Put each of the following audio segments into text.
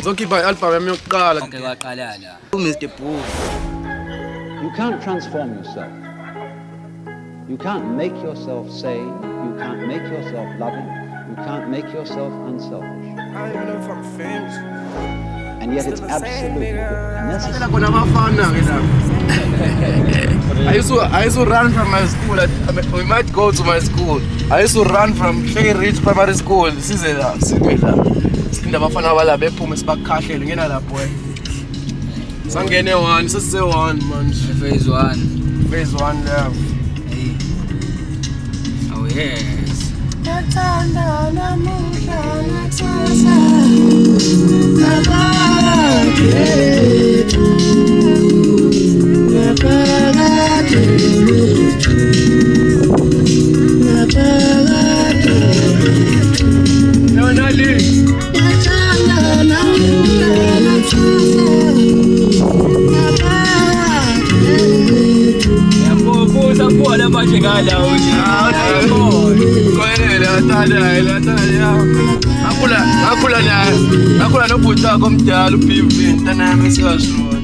Zokhipha i-album yami yokuqala. Konke kwaqala la. Mr. Boo. You can't transform yourself. You can't make yourself sane. You can't make yourself loving. You can't make yourself unselfish. I don't even know if I'm famous. And yet it's absolutely necessary. I used to run from my school. We might go to my school. I used to run from Shady Ridge Primary School. This is similar. Sinda bafana bala bephuma sibakhahlele ngena lapho. Sangene one, sise one man. Phase 1. Phase 1 love. Hey. Oh yes. Buona manje ngala uthi. Konele athanda ngakhula nobhuti wakho omdala uPV ntana yami esikashona.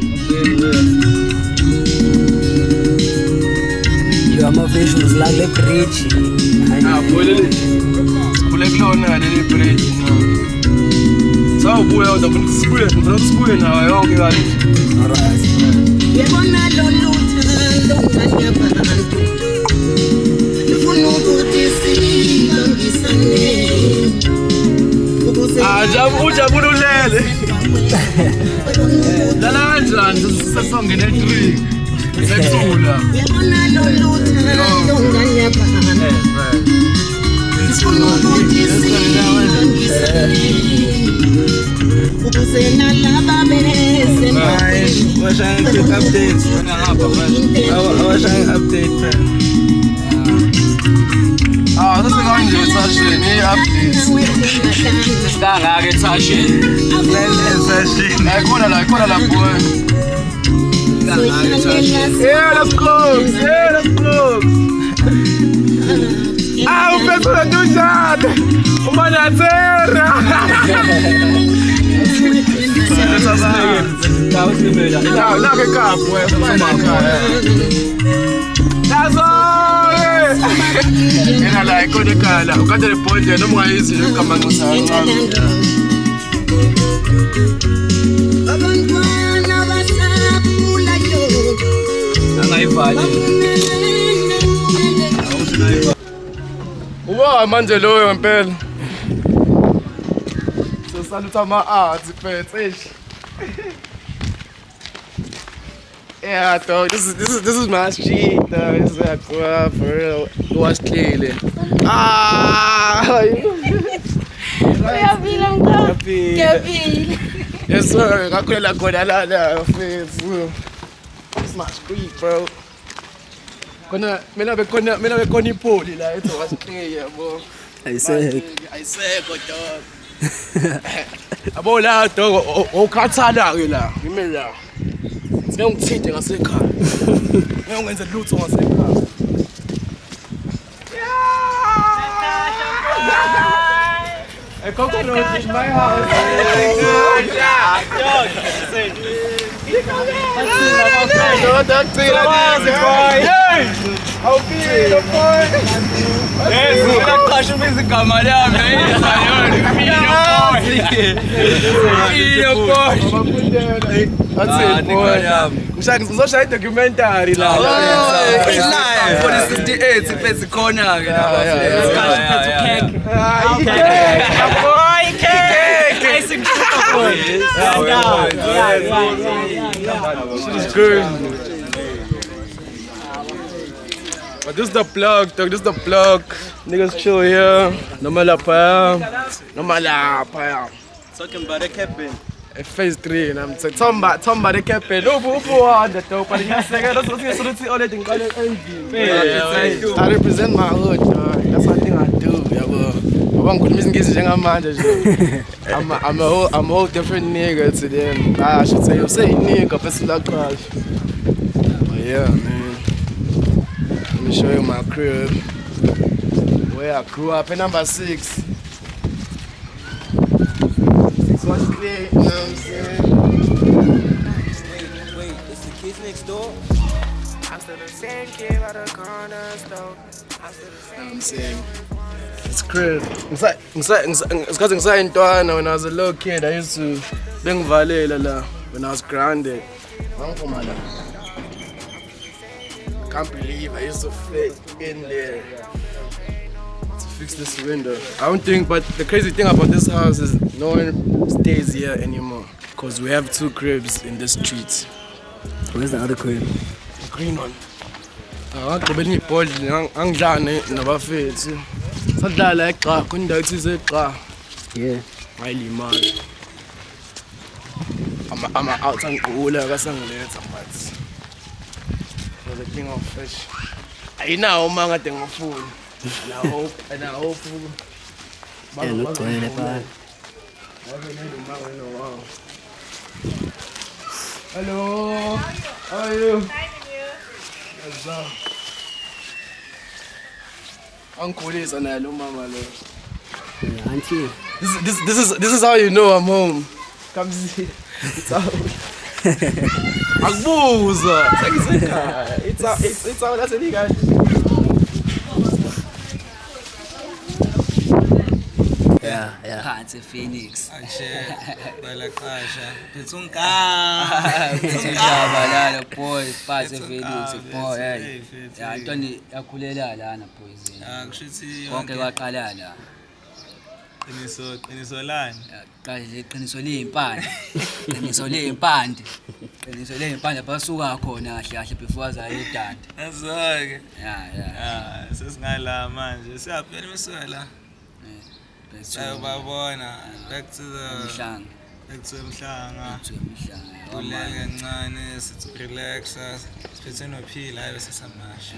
You are my visions like the bridge. Bolele. Sikhule kulona leli bridge no. Sawubuya uzofuna usibuye nawe yonke kanti. Alright. Yebona lo thando bantu. Ufuna ukuthi singisane. Ujabulele. Lala kanjani sesongene 3. Sethula. Yebona lo thando bantu. Ufuna ukuthi singisane. Ukuze nalaba bese Was I quick updates? I was trying update friend. This is on the session. Updates. Kangaka session. Like what a boy. Yeah, let's close. Pessoa do Jado. Uma da terra. Não, que capo, That's all. Era lá, e quando cala, o cara depois de não mais isso, nunca mais não sabe. Wow, manje loyo ngempela. So salute my art, ish. Yeah, dog. This is my street, dog. This is like for real. Was clearly. Yes, sir. I could like go that It's my street, bro. Mina bekoni poli la it was clear, bro. I say go dog. Abo la dog ukhathala ke la. Ngime la. Ngiyongithinte ngasekhaya. Ngiyongenza lutho ngasekhaya. A coconut in my house. Uzoshaya documentary la. It's live for the 68 ifethi khona ke She's good. But this is the plug, dog. This is the plug. Niggas chill here. No malapa. Talking about the cabin. Phase 3 and I'm saying Tomba the captain. No, the top. But I represent my hood, dog. That's one thing I do. I'm a whole different nigga to them. I should say you say nigga, but yeah, man. Let me show you my crib. Where I grew up in number 6. 6 was clear, you know what I'm I'm saying it's crazy. Because ngisayintwana when I was a little kid, I used to bengivalela la when I was grounded. Ngangifuma la. I can't believe I used to fit in there to fix this window. I don't think, but the crazy thing about this house is no one stays here anymore because we have 2 cribs in the street. Where's the other crib? The green one. Ngagqibela ibhodli angidlane nabafethu. Sadlala eqa, kundawo ethize eqa. Yeah. Ngayilimala. I'm out angigula kasangiletha but for the king of fish. Ayinawo uma ngade ngifuna. And I hope Yeah, look great, bye. Hello. How are you? What's up? Uncle is an mama. Yeah, auntie. This is how you know I'm home. Come see. It's out. Agbuza. It's out. That's it, guys. Yeah. Phansi Phoenix. Bala kasha. Balala boys, Phansi Phoenix boy. Yeah, Anthony yakhulela lana boys. Kushithi Konke kwaqala la. qiniso lani? Qale iqiniso lempande. Qiniso lempande basuka khona kahle kahle before azayidanda. Azake. Yeah. Sesingala manje. Siyaphela imisuka la. Sayobabona back to Mhlanga. Ulele kancane sithi relaxa siphethe nophila hayi sesamasha.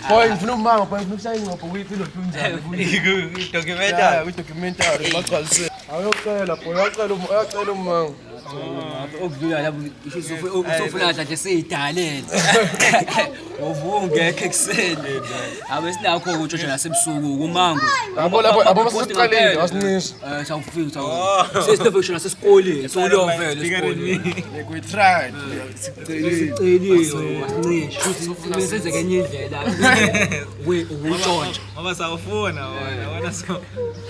Boy, ngifuna umanga, boy, ngifuna ukushaya ingqopho kuyipilo kunjani. Documentary baqalise. Awuyocela boy, uyacela umanga. Okudlula lapho usofuna nje seyidalele. Uvungeke ekseni. Abe sinakho ukutshontsha nasebusuku kumango. Abo basiqalile wasinisha. Sawufika sesifika nasesikoleni solovela esikoleni. We tried. Siceliwe wasinisha. Bese kenye indlela. Ukutshontsha. Ngoba sawufuna wona so.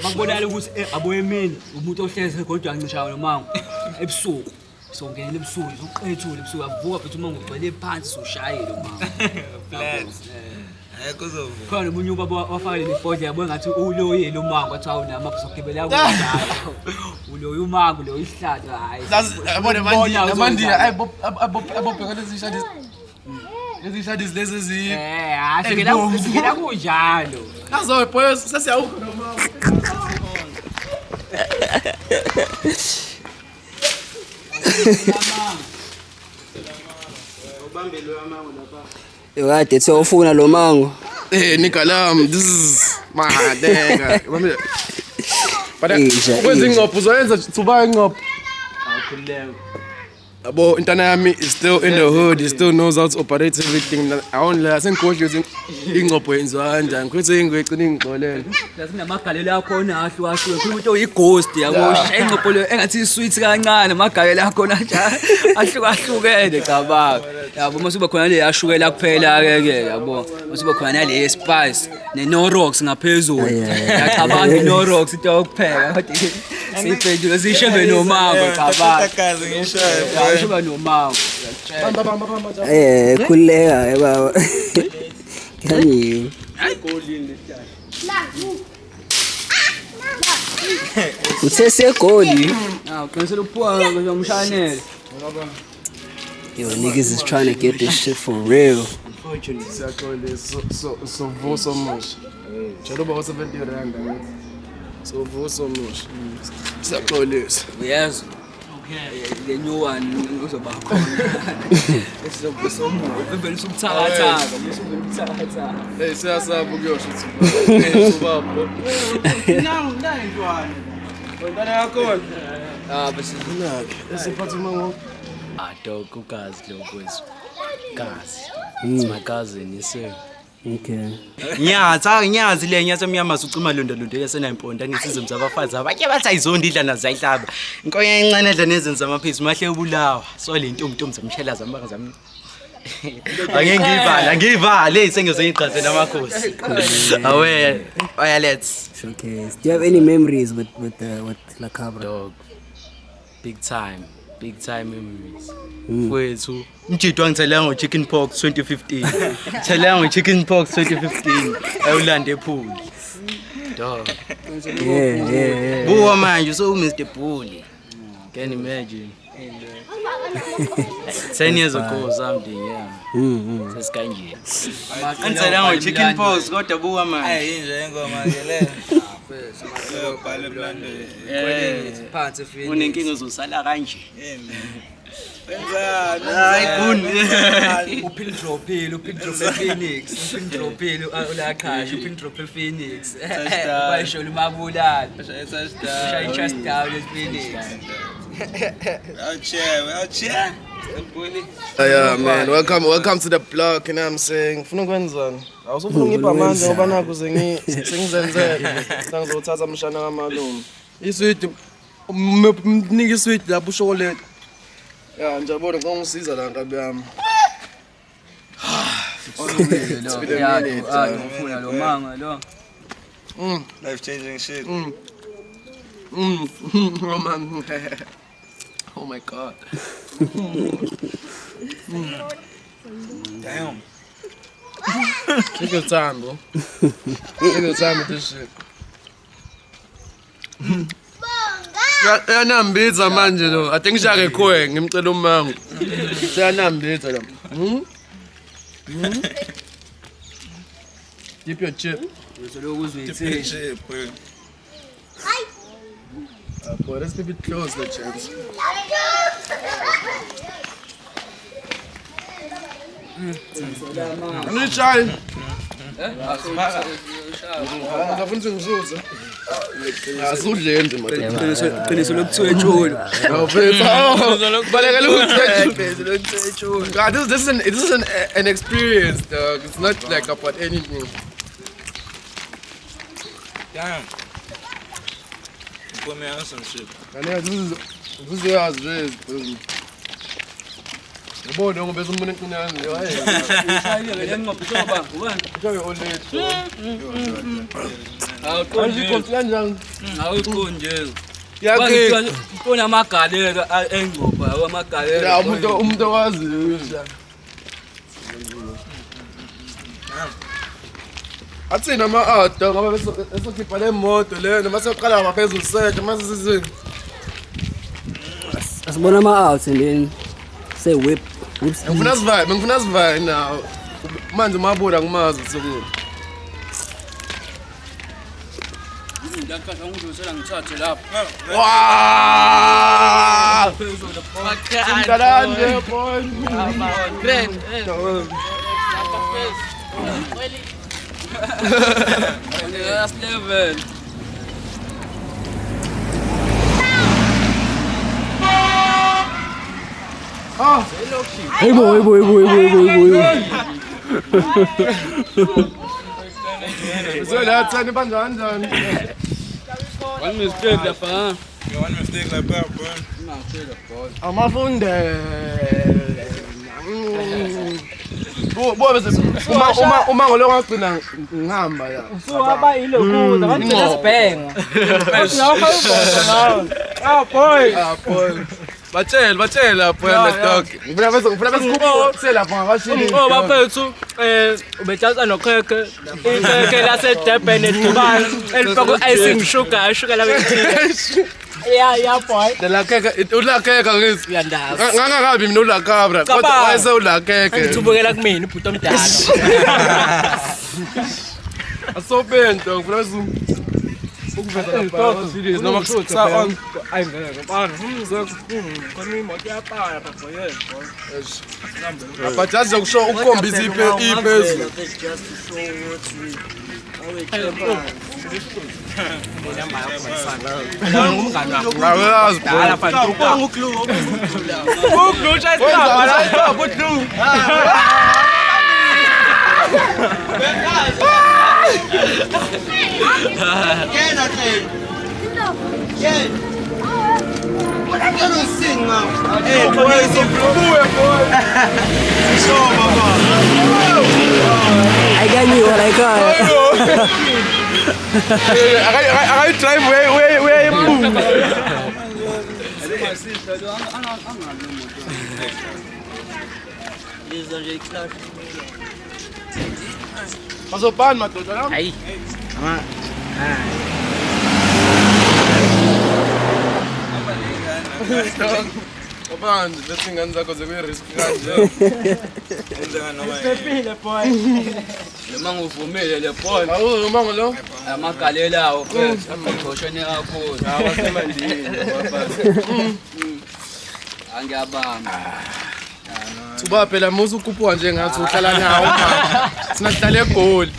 Bakubonala ukuthi abo emini umuntu ohleze kodwa ancishayo nomango ebusuku. Songena ebusuku uqethule ebusuku avuka futhi umango ugcwele phansi soshayela umango. Plans. Kuzovuka. Khona umunye ubaba wafakile ibhodle yabo ngathi uloyile umango athi awunama sokugibela kunjalo. Uloyi umango lo ihlaza hayi. Yabona manje abobheka lezi shadis lezi asikela kunjalo. Nazo boy sesiyawukho nomango. Yo kade sewufuna lo mango. Nikalam, this is my dang. But kwenza ingqopho uzoyenza thuba ingqopho. Awukhuleko. Abo intana yami is still in the hood, he still knows how to operate everything. I sengigodla ukuthi ingqopho yenziwa kanjani. Kwethe ingwecina ingixolela. Lasinamagalelo akho ahlukahlukene. Umuntu oyighost yabo ingqopho le engathi isweet kancane amagalelo akho njalo ahlukahlukene cabanga. Yabo masuba khona le yashukela kuphela ke yabo. Masuba khona le spice ne no rocks ngaphezulu. Yacabanga no rocks into yokupheka kodwa siphendula sishebe nomango cabanga. Akaze ngishaya. Sishebe nomango. Khuleka baba. Kani. Uthese goli. Uqinisele ukuphuka ngomshanele. Yo, niggas is trying to get this shit for real. Unfortunately, so much. Chalo ba 70 rand. So much. Sakolesi. Yes. Okay. The new one ngozoba khona. Esizobusomo. Uvela usumthakatha, usumthakatha. Hey, siyasabu kuyosho ukuthi. Ubaba. Nangintwana. Ngintwana yakho. Bese Unaki. Esiphatha umango. Dog, ugazi lo kwethu. Gazi. It's my cousin, yes sir. Okay. Nyazi le nyathi emnyama ucima londo yasena imponda nisizwe mzabafazi abanye bathi ayizondi idla nazayihlaba. Inkoya encane edla nezenza amaphisi mahle ubulawa. So le ntombi zamshela zambanga zami. Angiyivale sengizoyiqhaze namakhosi. Awe, let's. Showcase. Do you have any memories with La Cabra? Dog. Big time memories. Wethu, umjito wangithelanga ngo-chicken pox 2015. Thelanga ngo-chicken pox 2015. Ayolanda ephuli. Dog. Yeah. Buwa manje so Mr. Bully. Can imagine. 10 years ago or something, yeah. Sesikanje. Angithelanga ngo-chicken pox kodwa buwa manje. Inje ingoma ke le. Bhala eblando. Phansi fini. Unenkinga uzosala kanje. Hayi uphindrophile Phoenix, uphindrophile ulaqhasha uphindrophile Phoenix. Bayisho umabulala. Shaya touchdown Phoenix. Yeah, man. Welcome to the block, you know what I'm saying? Funa kwenzani? Awusufuna ngipha manje ngoba nakho sengizenzele. Sengizothatha umshana kamalume. Isweet mnika isweet lapho chocolate. Yeah, njabona ngongisiza la nkabi yami. Ngifuna lo manga lo. Life changing shit. Oh man. Oh my god. Damn. Take your time, bro. Take your time with this shit. Yanambitha manje lo. I think shake khoe ngimcela umango. Seyanambitha la. Keep your chip. Shit, boy. Boy, let's keep it close, the chips. Ani try. Ngafuna ngizuzwe. Asudlende manje. Qiniso lokuthiwa etsholo. Balekela ukuthi God, this is an experience, dog. It's not like about anything. Damn. Put me on some shit. This is yours, this. Yabo dong bese umuntu enqinani. Shayile ke ngophisho baba, ubani? Show your old age. Awuqonje kanjani? awuqonje. Yakhe. Ufuna amagalelo engqopha amagalelo. Ya umuntu wazi. Athina ama-auto ngoba besokhipha le moto lena mase uqala ngaphezulu sethe mase sizini. Asibona ama-outs and then say whip. Ngifuna sivaye now. Manje mabuda ngimazi ukuthi Ngiyakhatha ngidosela ngithathe lapha. wow! Simdalande boy. Grand. Last level. Hey boy. So lathani banjani? One mistake lapha. One mistake like that, bro. Amafunde. Bo bese uma ngolo ngagcina ngihamba ya. So aba ilokhu abantu basibhenga. Boy. Batshela boy the dog. Ngifuna bese kuphosela lapha ngakashini. Oh bafethu ubethatha nokhekhe. Ikhekhe lase Durban eDubai elifakwe icing sugar la bethi. Yeah boy. Ulakeka ngisi. Uyandazi. Ngangakabi mina ulakabra kodwa wayese ulakeke. Ngithubukela kumina ubhuti omdala. Asobento ngifuna bese ukuveza lapha series noma kusa on ayingeke bana khona imoto yapaya lapha yes but just ukusho ukukhombisa iphezulu Hey boy, so blue boy. So mama. I got you what I got. I drive where boom. Masopani madoda la. Hayi. Obani lethi ngane zakho zekuyirisk kanje. Sepile boy. Noma nguvumile le ball Awu umango lo. amagalelawo first amagcoshone kakhulu Awasemandini bafana. angiyabamba Uba phela musu ukuphuwa nje ngathi uhlala nawo mama. Sina hlala egoli.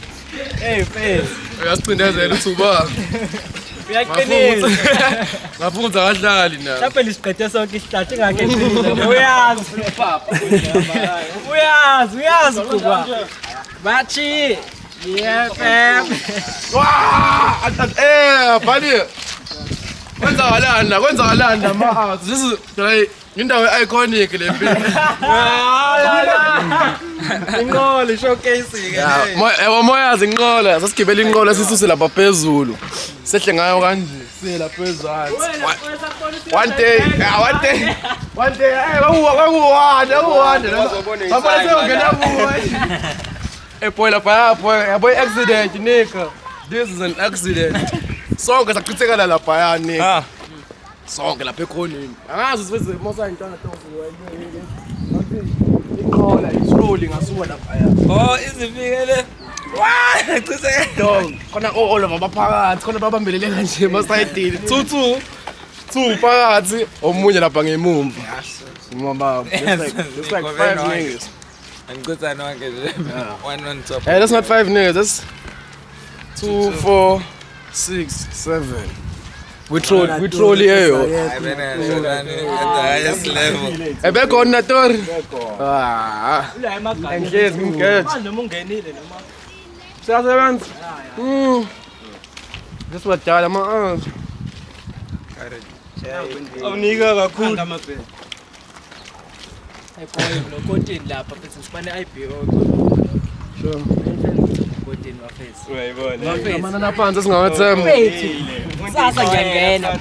Hey face. Uyasicindezela uThuba. Uyaqinisa. Ngafunza kahlali na. Lapha lisiqede sonke isihlathi ngakhe phila. Uyazi papa. Uyazi kuba. Bathi yefem. Bali. Kwenzakalanda ma. This is like indawo iconic le mpilo. Ingqolo showcase ke. Yebo moya zinqola, sasigibela inqola sisuse lapha phezulu. Sehle ngayo kanje, siye lapha phezulu. One day, bakuwanda. Baba sengena kuwe. Boy lapha boy accident nika. This is an accident. Sonke sachithekala lapha ya nika. Sonke lapha ekhoneni. Angazi size mosa intwana tonke wayini. Inqola isrolling asuka lapha ya. Oh izifikele. Wa chise Dog. Khona all of abaphakathi, khona babambelele kanje masayidini. 2 phakathi, omunye lapha ngemumva. Ngomba. It's like 5 niggas. Ngikuza nonke nje. One on top. Hey, that's not 5 niggas. That's 2, 4, 6, 7. We troll here. I've been at the highest level. Ebekhona Tori. Angezi ngingeke. noma ungenile noma. Siyasebenza. This what dala ma. Awunika kakhulu amabhe. Hey boy, no content lapha bese sibane IPO. Sure. Content wafesi. Uyayibona. Amana naphansi singawathemba. Sasa ngiyangena.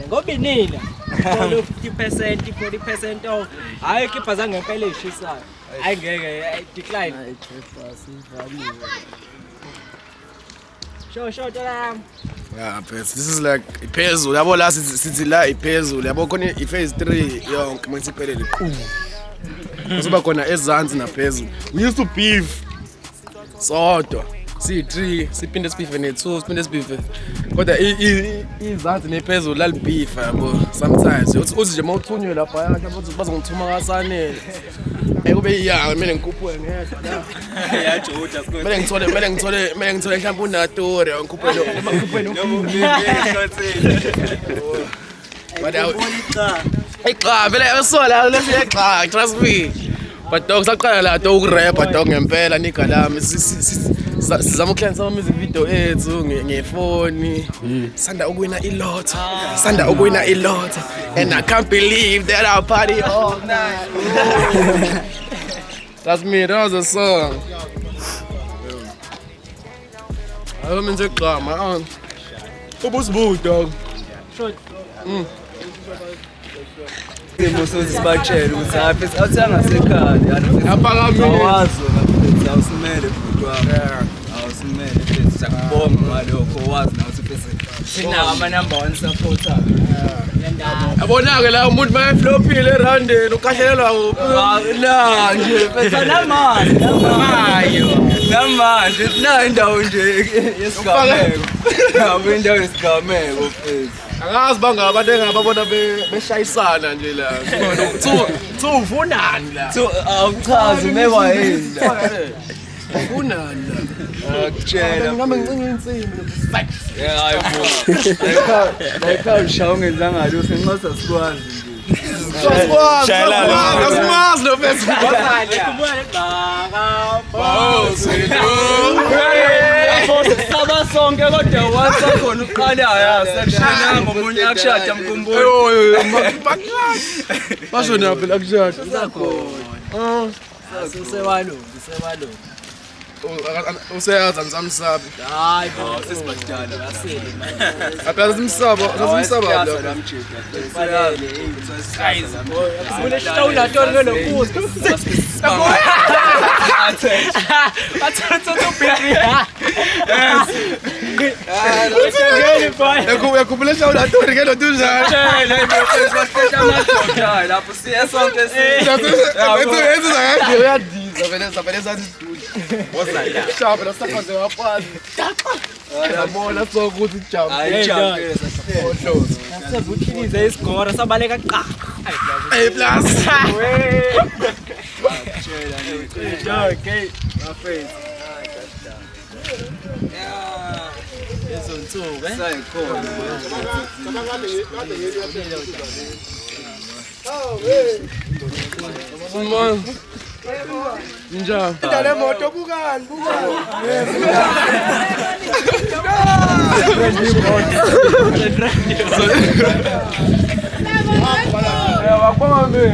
Ngoba inina. 50%, 40% off. Hayi khipha zange ngempela eshisayo. Hayi ngeke decline. Show tala. Yeah, this is like iphezulu. Yabo la sithi la iphezulu. Yabo khona iphase 3 yonke manje iphelele. Kuzoba khona ezansi naphezulu. We used to beef. Sodwa. Si3 siphinde sibife ne2 siphinde sibife. Kodwa izansi nephezulu lalibeef yabo. Sometimes uthi nje mawuthunywe lapha yabo bazongithuma kasanele. Ekube iyanga mina ngikuphuke ngehla la. Yajoda sikho. Mele ngithole mhlawumbe unatori ngikuphe lo. Exa vele esola lesiyexa trust me. But dog saqala la dog rapper dog ngempela niga lami sizama ukuklensa ama music video ethu ngefoni sanda ukuwina ilotto and I can't believe that I party all night. That's me, that was a song. I don't mean to clap, man. What's good, dog? Musozi sibachela ukuthi apha awuthanga sekhaya awazo ngaphezulu awusimele futhi wami awusimele futhi sakubonga ngalokho wazi nawe ukuthi sina ama number 1 supporter Abona-ke la umuntu mayeflophile erandeni ukhahlelelwa la nje bese namanje nayo indawo nje yesigameko yabo indawo yesigameko futhi angazi bangabantu engababona beshayisana nje la ufunani la awuchazi mekwa yini ufunani la akutshela ngame ngicinga insimbi hayibo la ushawo ngenzangayo usenxosa sikwazi nje Shayla, Kumele Saba sonke kodwa wasakhona uqala section ngomunye akushada mkhumbulo. Basho naphi la kushada? Sewalo. Useyazi angisamsabi. Hayi bo sesibadala asele. Aphela simsabo, sasimsaba la. Sibule shawula ntoni ngelokuzi. Yakubule shawula ntoni ngelo tunjani? Lapho siya sonke Vele sathi Shaba la safaze waphazi. Yabona so ukuthi ijump. Sezuthinize isigora sabaleka qa. Hey plus. Okay, my friend. Ezonsuku sayikhona. Njani? Indale moto bukani. Wakwama mimi.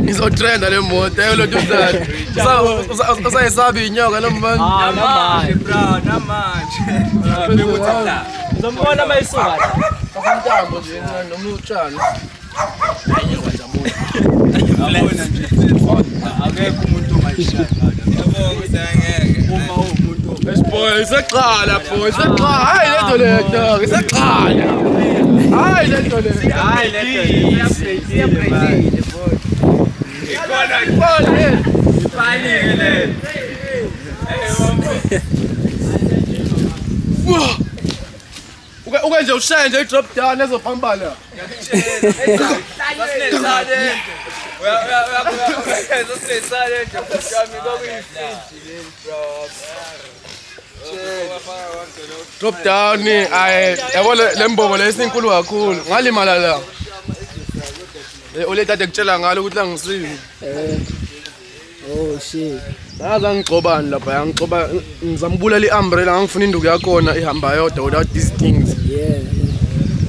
Izotrenda le moto yelo tuzani. Usayisabi inyoka lo manje. Namanje bro, namanje. Zombona mayisuka. Afantambo nje noma utshani. Yabona nje akekho umuntu ongayishaya. Yabona ukuthi angeke. Uma umuntu Boy, iseqala boy, iseqala. Hayi lento lento, iseqala. Hayi lento lento. hayi lento iyaphrezile boy. Ikona. Fanele. Uke nje ushaya nje drop down ezophambana. Drop down ay yabona lembobo lesinkulu kakhulu. Ngalimala la. Ole tata kutshela ngalo ukuthi la ngisini. Oh shit. Ngaza ngixobani lapha yangixoba ngizambulala iumbrella ngangifuna induku yakona ihamba yodwa without these things. Yeah.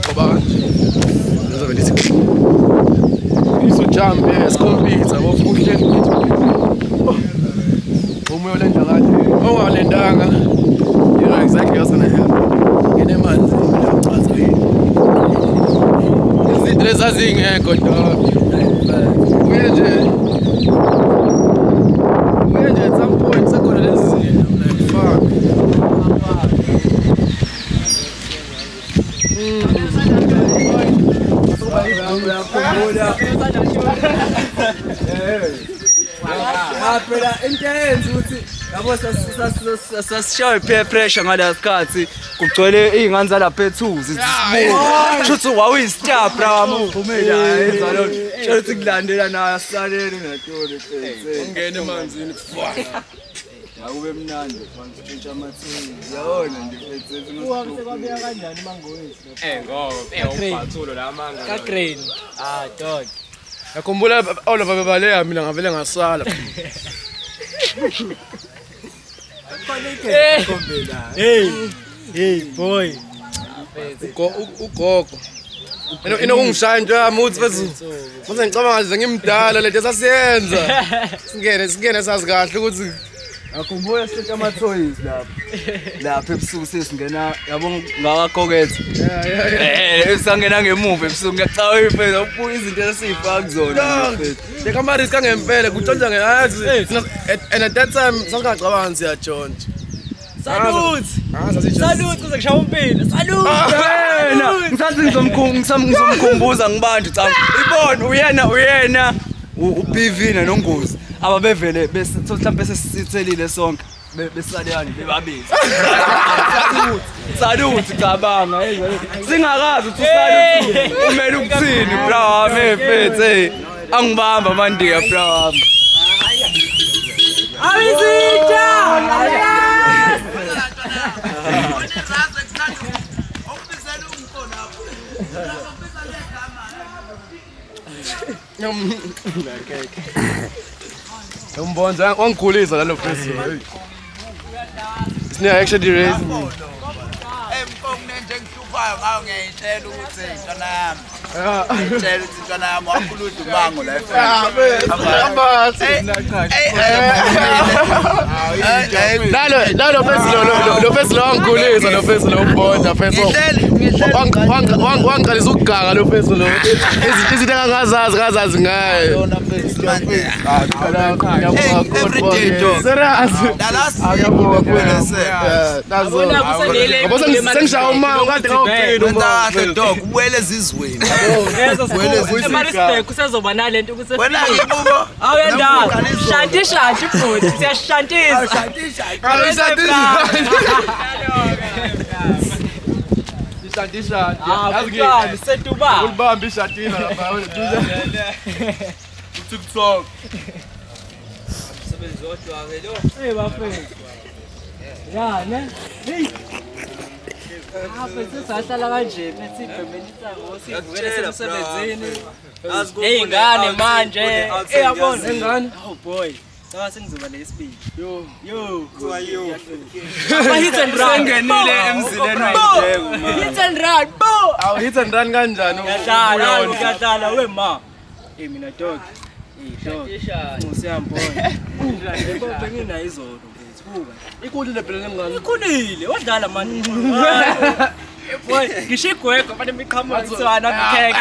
Ngoba kanje. Ngaza vele sithi. Isojump esikhompyutha bofuhle. Umoya lenda kahle. Ongalendanga. You know exactly what's gonna happen. Ngene manzi uyachaza yini. Izinto lezazingekho dog. Uye nje at some point sekhona lezi zinto like fuck. Phela into eyenza ukuthi yabo sasishaye peer pressure ngala sikhathi kugcwele izingane zalapha ethuzi sibuka shothi wawuyistar bra uphumela yenza lo shothi kulandela nayo asalele ngetolo Ungene emanzini fuck. akube mnandi fantshintsha amathini yabona nje fethu Kwabeka kanjani mangowethu? Ubhathulo la manga. Ka grain. Dog. Yakhumbula Oliver bebaleka mina ngavele ngasala. Hey boy. Ugogo. Inokungishaya into yami uthi bese mase ngicabanga nje ngimdala lento sasiyenza. Singene sazi kahle ukuthi akhumbula silethe ama-toys lapha ebusuku sesingena yabo ngakakoketha sangena ngemuva ebusuku ngiyachawa ifeza ubuka izinto esiyifaka kuzona njekamarisk angempela kutshontsha ngeyazi and at that time sangacabanga siyatshontsha. Salute kuze kushaya umpilo. Salute. wena ngisathi ngizomkhumbuza ngibanje cha ibona uyena uBV nongozi ababevele bese mhlawumbe sesithelile sonke besaleyani bebabizi saluthi cabanga singakazi ukuthi usaluthi umele ukuthini bra wami efethe angibamba mandiya bra wami Awizitha. Umbonza wangikhulisa lalo festival. Sine actually raised me. Emkongene nje ngihlupayo ngayo ngiyayitshela ukuthi intwana yami. Ngiyayitshela ukuthi intwana yami wakhulula umango la Lalo festival wangikhulisa lo festival umbonza festival. Wangiqalisa ukuganga lo festival. Izinto engangazazi ngayo. Every day, dog. The last sengishaya umango kade ngawuqina umango. Dog, ubuyele ezizweni. Marisbeck usezoba nalento ukuthi Wena ngibuko. awuyendaba. Shantisha futhi siyashantisa. Shantisha. Yazi setuba. Ulibamba ishatina lapha. TikTok. Sebenzi odwa ke lo. Bafethu. Ya ne? Hey. Bafethu sahlala kanje bethi ibhemelisa ngosivukele semsebenzini. Eyingane manje. Eyabona ingane. Oh boy. Sawa sengizoba lesibili. Yo. Who are you? Hit and run. Sengenile emzileni wayideko man. Hit and run. Bo. Awu hit and run kanjani? Uyadlala wema. Mina dog. Dog. Usiyambona. Yebo bengina izolo mfethu. Buka. Ikhulile phela nemngane. Ikhulile. Wadlala man. Boy, ngishigwego manje miqhamuka kuthiwana cupcake.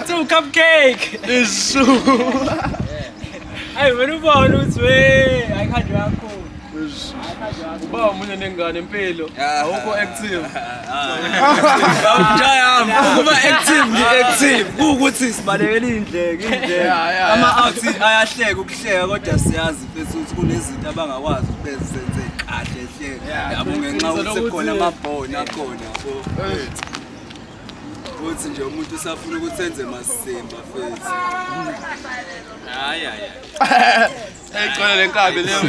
Two cupcake. Isu. Hayi wena ubona ukuthi we ayikhanjwe yakho. Uba umunye nengane impilo. Awukho active. Awujayami ukuba active ukuthi sibalekela indleke ama-outs ayahleka ukuhleka kodwa siyazi bese ukuthi kunezinto abangakwazi bezenze kahle hle yabo ngenxa ukuthi khona amabhoni akhona yabo uthi nje umuntu usafuna ukuthi enze masimba fethu hayi Ayigcwele lenkabi leyo.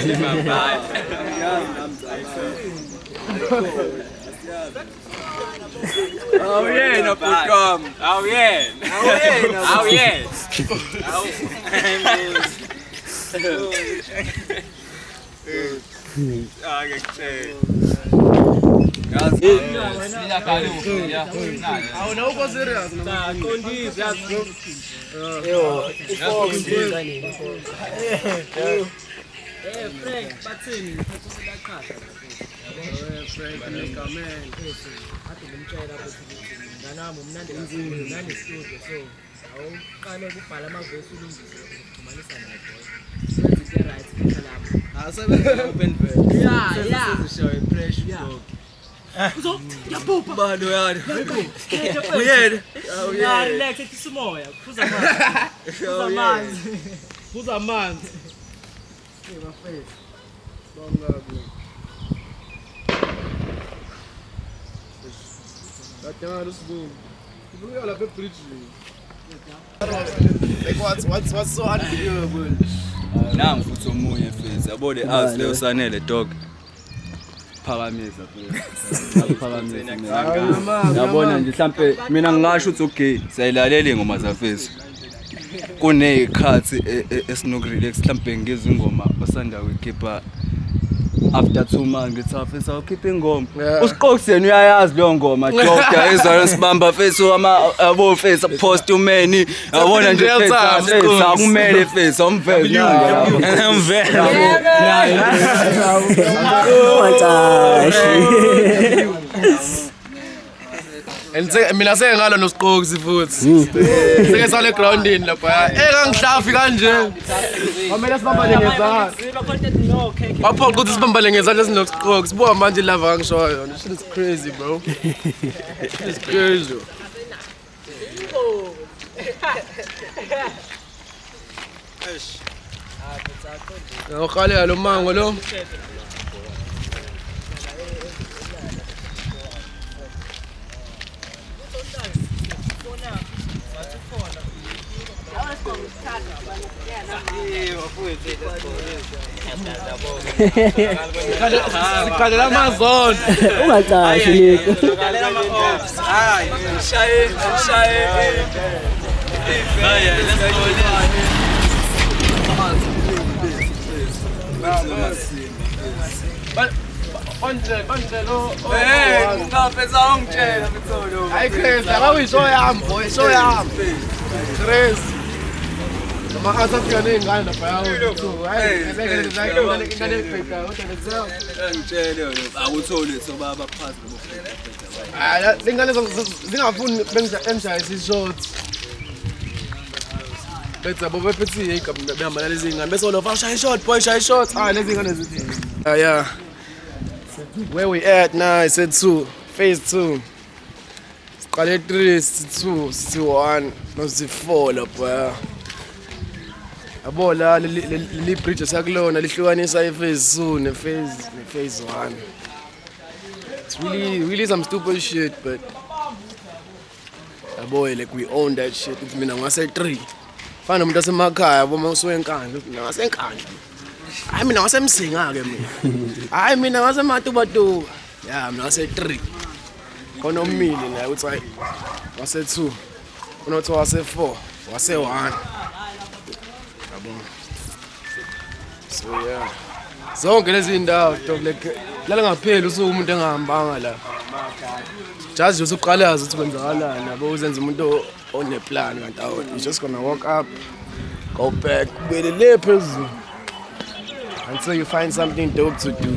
Awuyena bhutam. Awuyena. Akekutshela. Yazi mina kali ya. Awuna uko serious Cha qondisi yazi. Frank bathini ngiphethe laqhaza. Frank legamel. Athi ngimtshela ukuthi nganami umnandi kakhulu nani studio so awuqale ukubhala amavesi ulungise ukuxhumanisa naye. Senze ke right lapha. Asebenza open verse. Yeah. Sesishow impression dog. Uzo yabhupha. Balo yani. Uyena. Ya relax ethi simoya. Phuza amanzi. Phuza amanzi. Bafethu. Bongabi. Latanga lusibuni. Ibuya lapha ebridge. Like what's so unbelievable? Nangu futhi omunye fethu yabo le house leyo sanele dog. Phakamisa phela. Phakamisa mina. Yabona nje mhlambe mina ngingasho ukuthi okay siyayilalela ingoma zafethu. Kunezikhathi esinokurelax mhlambe ngizwe ingoma osanda kuyikhipha after 2 months ngithi afisa ukhipha ingoma usiqokuseni uyayazi leyo ngoma joke ezona sibamba fethu abo fethu post umeni yabona nje fethu akumele fethu umvelo Mina sengalo nosiqokusi futhi. Seke sale groundini lapha. Engangihlafi kanje. Kwamele sibambane ngezandla. Bapho ukuthi sibambane ngezandla sinosiqokusi. Sibuka manje lava ngishoyo. This is crazy, bro. It's crazy. Ukhale lo mango lo. Sikhalela amazon. Ungacashi Nico. Hayi, shaye. Hayi Chris, akuyisho yami boy, show yami. Chris. Mama asafika nezingane lapha yawo. Hayi, ngeke ngane ngibheka kodwa ngizela. Ngitshele yona akuthole so baba phansi ngobufika. Ah, lengane zingafuni bengishayisa ishot. Bethu abo bephethe igama behamba lezi ngane bese lo shaya shot boy shaya shot. Ah, lezi ngane zithi. Yeah. Where we at now? It's at 2, phase 2. Siqale 3, 2, 1, no 4 lapha. Yabo la li bridge sakulona lihlukanisa iphase 2 nephase 1. It's really some stupid shit, but boy, like we own that shit. It's mina ngase 3. Fana umuntu asemakhaya yabo mawusuwe enkandla, ngase enkandla. Hayi mina ngasemsinga ke mina. Hayi mina ngasematuba. Yeah, mina ngase 3. Khona umili la uthi hayi wase 2. Unothi wase 4, wase 1. So yeah. Zonke lezi indawo like lala ngaphela usuku umuntu engahambanga la. Just usuqalaza ukuthi kwenzakalani yabo uzenza umuntu on a plan kanti you just gonna walk up, go back, kubele le phezulu until you find something dope to do.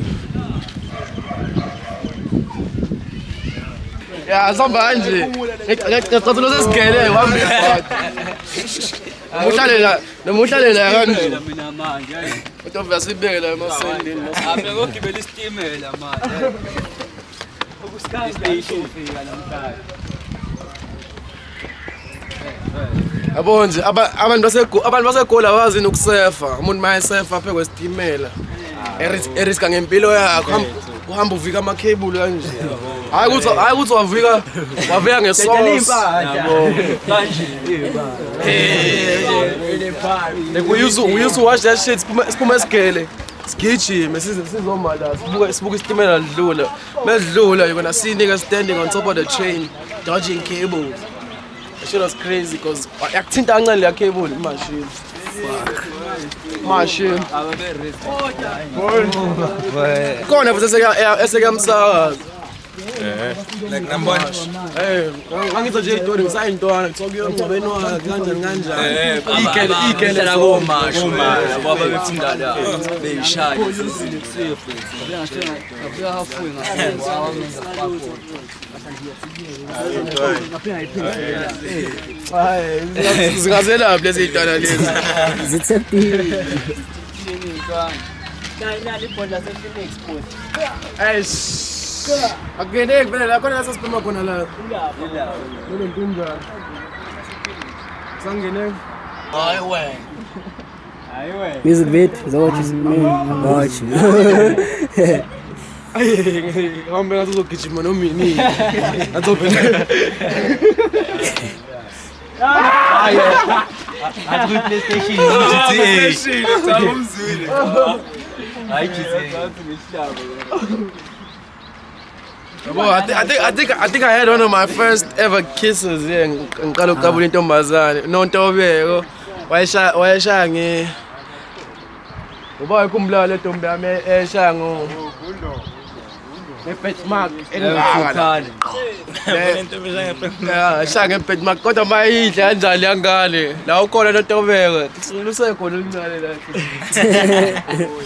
Yeah, samba nje. Ngicela losesigele wami phakathi. Nomuhlalela kanje. Mina manje. Kodwa vuyasibeka la emasendini. Abe ngogibela isitimela manje. Ukusika station fika namhlanje. Yabo nje abantu basegola bazini ukusefa. Umuntu mayesefa phe kwesitimela. Eriska ngempilo yakho. Uhamba uvika ama cable kanje. Hayi ukuthi wavika ngesource. Yabo. Kanje. Like we used to watch that shit. Siphuma esigele. Sigijime sizomala sibuka isitimela lidlula. Medlula you're gonna see niggas standing on top of the train dodging cables. That shit was crazy because yakuthinta kancane le cable machine. Fuck. Machine. Khona futhi esekamsakaza. Like number 1. Ngangizwa nje itori ngisayintwana ngithoka yongcobeni wakhe kanjani. Ikele la komasho baba befunda la beyishaya Hayi zingazelaphi lezi zitwana lezi. Zithepile. Nali ibhola se-Phoenix Sport. Eish. Akungene vele la khona sasiphuma khona la. Nolo ntunjana. Sangene. Hayi wena. Music vid, is that what you mean? I got you. Hambe ngathi uzogijima nomini. Azophela. Hayi. Athi PlayStation GTA. Umzwile. Hayi GTA. Bro, I think I had one of my first ever kisses. Yeah, ngiqala ukubula intombazane. Nontobeko. Wayeshaya nge Uba ikhumbula le ntombi yami eshaya ngo ngebenchmark engaka. Yeah, shaya ngebenchmark kodwa mayidla kanjani yangale. La ukhona nontobeko. Lusekhona uncane la.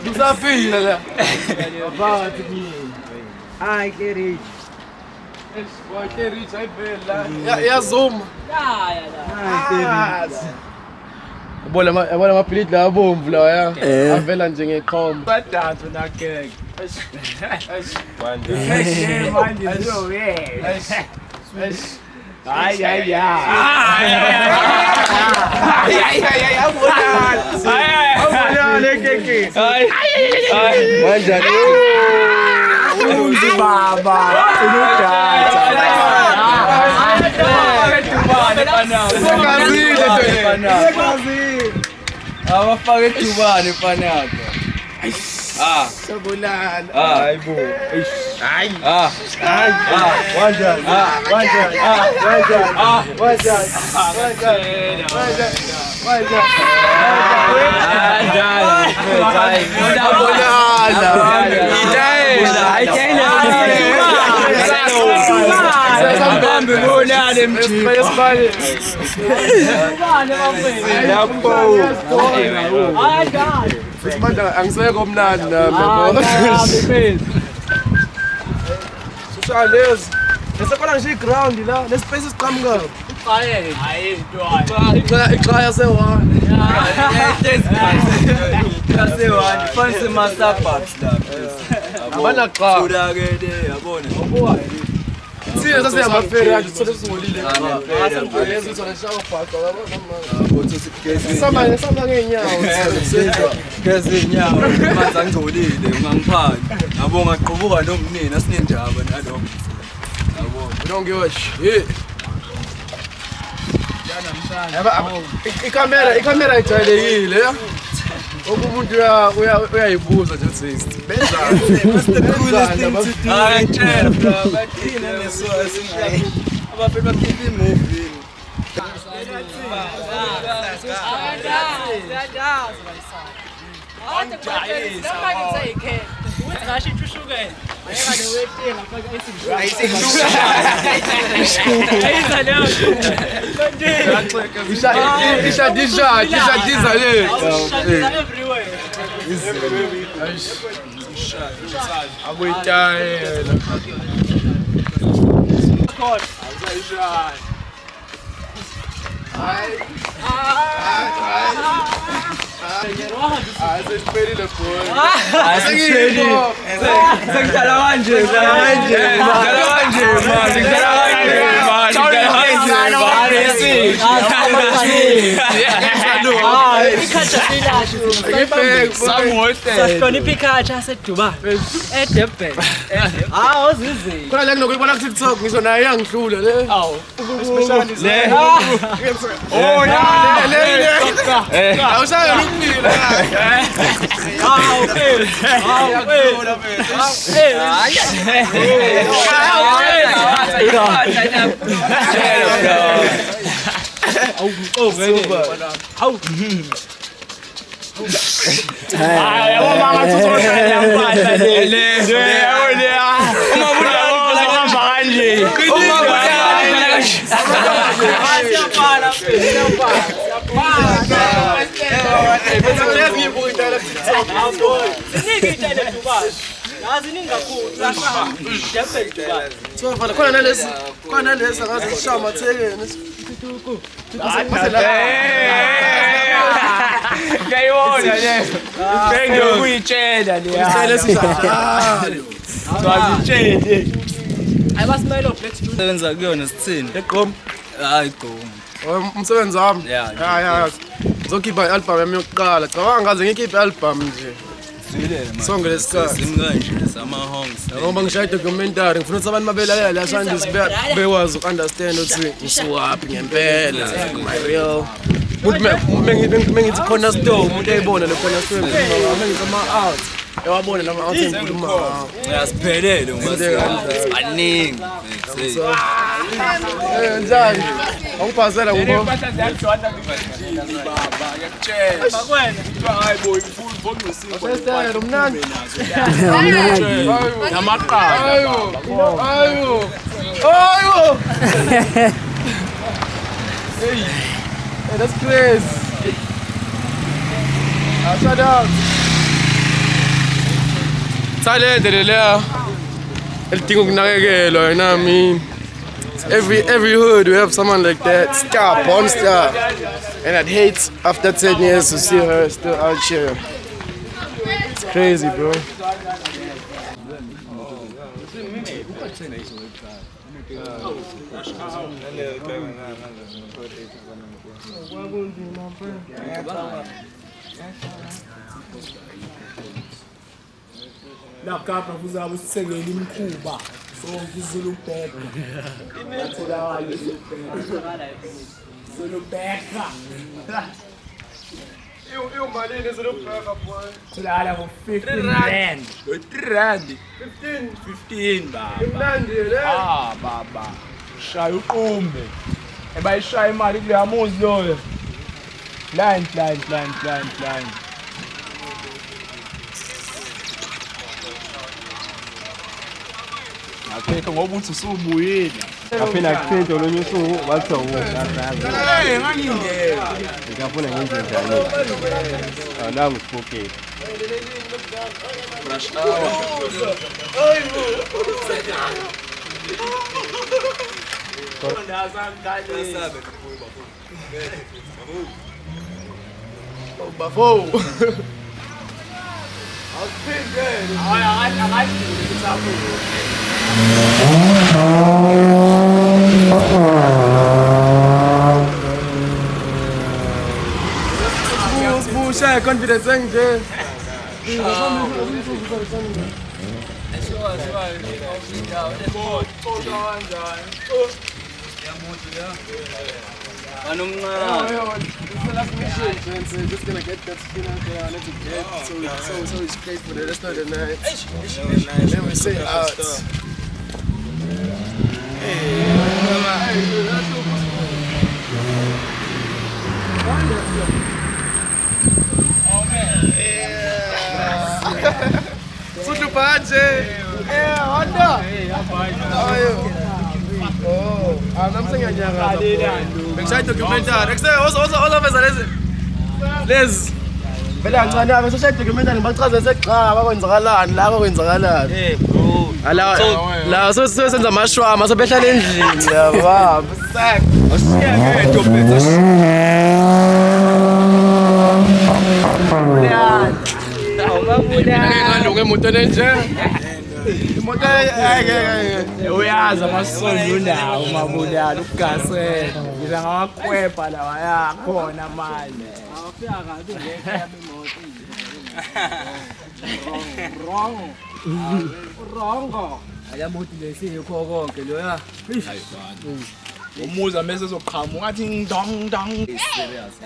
Kusafika la. Baba kimi. Hayi ke rich. Boy, ke rich ayivela. Ya zoom. Bola amapiliti la abomvu la ya. Avela nje ngeqhombo. Badanso na keke. Manje. Manje so yeah. Hayi hayi ya. Abonale keke. Manje. Uzi baba. Abafake etubane fanaka. Sabulala. Hayi bo. Hayi. Kanjani? Angisekho mnandi nami. Sushales. Lesekhona nje iground la, lespace siqhamuka. Iqhaya se-1. Fancy master box la. Abanaqa. Udakede yabona. Sile sasiyamaferi kanje sithole singolile. Ayenza uthola shawo bhaqa yabona. Samba ngeenyawo senza. Gezi inyawo amanzi angcolile ungangiphaki. Yabo ngaqhubuka nomnini asinendaba nalokho. Yabo. Unongiyosh. Ikamera ijayelekile. Umuntu uyayibuza nje uthi benzani? Ngitshela bro, bathina nesoya singayi. Abafeli bakhipha imovie. Ishadiza le. Abuyitayela. Asiphelile phone. Sengidala kanje Khona la nginokuyibona ku TikTok ngisho naye yangihlula le. Le. Oh le. Awushaya ukuphila. Khona nalesi ngathi sishaya mathekeni. Ngiyayibona le. Bengiyokuyitshela le. Isicelo sizalo. Ngazitshele. ayibasimelo black studio sebenza kuyona sithini eGqom hayi Gqom umsebenzi wami ya ngizokhipha i-album yami yokuqala cabanga ngaze ngikhiphe i-album nje sonke lesikhathi simkanje sama-hongs ngoba ngishaya i-documentary ngifuna ukuthi abantu babelalela la sanje bekwazi uku-understand ukuthi ngisuwaphi ngempela my real mengithi khona store umuntu eyibona le khona store mengithi ama-out ewabone lama-out engikhuluma ngawo uyasiphelele baningi njani awuphazela ngoba Sestero mnandi namaqala ayo hey that's crazy shout out talent le elidinga ukunakekelwa yena I every hood we have someone like that star porn star and I'd hate after 10 years to see her still out here. It's crazy, bro. La capa kuzabe usithengele imkhuba so kuzulu bheka atholakala izulu bheka Malini zilobheka boy. Silala for 15 rand. 3 rand. 15 baba. Imnandi le. Baba. Shaya uqumbe. Ebayishaya imali kule amuzi loyo. Line. Ngaphethe ngoba uthi usubuyile. Ngaphela kuphinde olunye usuku wathi Hey, ngangingeke. ngiyafuna ngenze njani. Nangu sipokile. Brush hour. Bafo. Busha confidence nje. Just gonna get that skin out there. I need to get so it's great for the rest of the night. Then we say out. Sutu paje. Honda. Oh, I'm saying Bengishay documentary. Oza veza lezi. Vele kancane abe soshay documentary ngibachaze segxa abakwenzakalani la akwenzakalani. Bro. La senza amashwama sobehlala endlini yaba. Sack. Asiya ke Dobetha. Ngaloku emotweni nje. Imoto Uyazi amasondo unawo mabulala ugasela. Ngiza ngawakwepha lawa yakhona manje. Awufika kabi ngeke yabe imoto. Wrong. Ayamuthi lesikho konke loya. Umuza mase ezoqhamuka athi ngdong dong.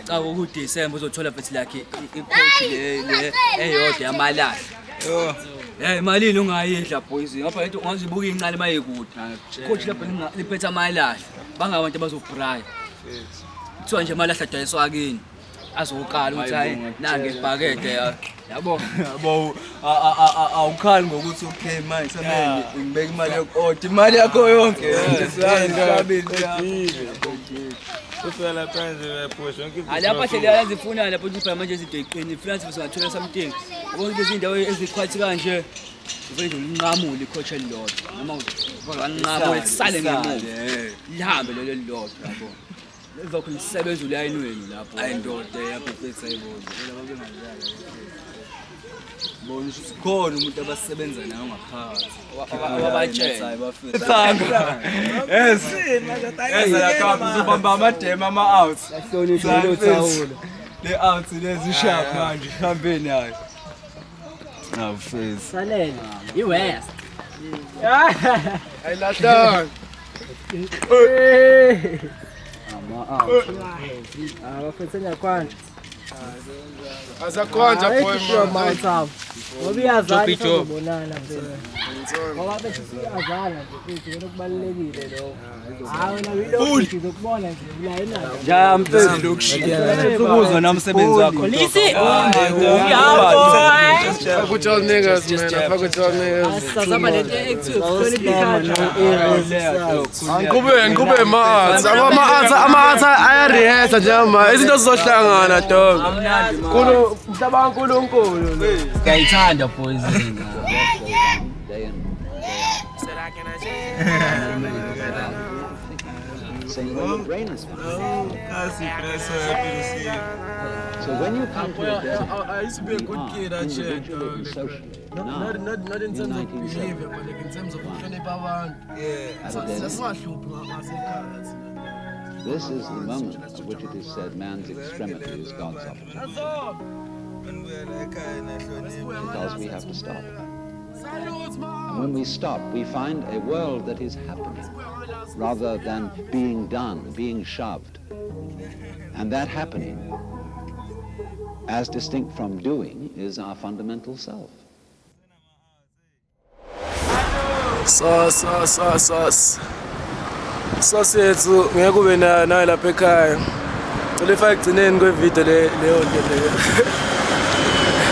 Cha ukuDecember uzothola futhi lakhe icoach le eyodwa yamalahla. Hey malini ungayidla boys. Ngapha into ungazibuka incane mayekude. Coach lapha liphethe amalahla. Bangabantu abazobraya. Kuthiwa nje amalahla adayiswa kini. Azokala ukuthi hayi nange ibhakede yabo. Awukhali ngokuthi okay manje samele ngibeka imali yakho. Imali yakho yonke. Ufela phansi push yonke. Alapha hle yazifuna lapho ukuthi manje izinto eziqinile. France bizathola something. Bonke lezi indawo eziqhathi kanje. Uvele unqamule icoach elilodwa. Noma unqamule kusale ngemuva. Lihambe lelo lilodwa yabo. Leva khona isebenza ulayinweni lapho. Ayindoda yaphethe ayibona. Laba bengadlala. Bona usikhona umuntu abasebenza nayo ngaphakathi. Ababatshela Ithanga. Yes. Eza lapha uzobamba amadema ama-out. Ahlonishwa lo thawula. Le-out lezi sharp manje ihambe nayo. Face. Salele. iWest. ayilahla. Abafethenya kwanje. Azakhonja boy man. Ngoba iyazana ukubonana phela. Ngoba bese iyazana nje futhi kubalekile lo. Hayi wena wilokhu uzokubona nje ulayina. Ja mfethu lokushila. Ukuzwa namsebenzi wakho. Lisi. Fuck with y'all niggas man. Fuck with y'all niggas. Sazama lento ekuthiwa Ngikube ma-arts. Ama-arts ayarehearsa nje ama. Izinto zizohlangana dog. Mhlaba kaNkulunkulu. Ngiyayithanda boys. Day in, saying when your brain is fine. So when you come to a desert, I used to be a good kid actually. individually and socially, Not in terms of 1970. behavior, but like in terms of uhlonipha abantu. at a desert, Sasingahluphi ngasekhaya. this is the moment at which it is said man's extremity is God's opportunity. Because we have to stop. And when we stop, we find a world that is happening rather than being done, being shoved. And that happening as distinct from doing, is our fundamental self. Sethu ngeke ube nayo lapha ekhaya. Cela ifake egcineni kwevideo leyo.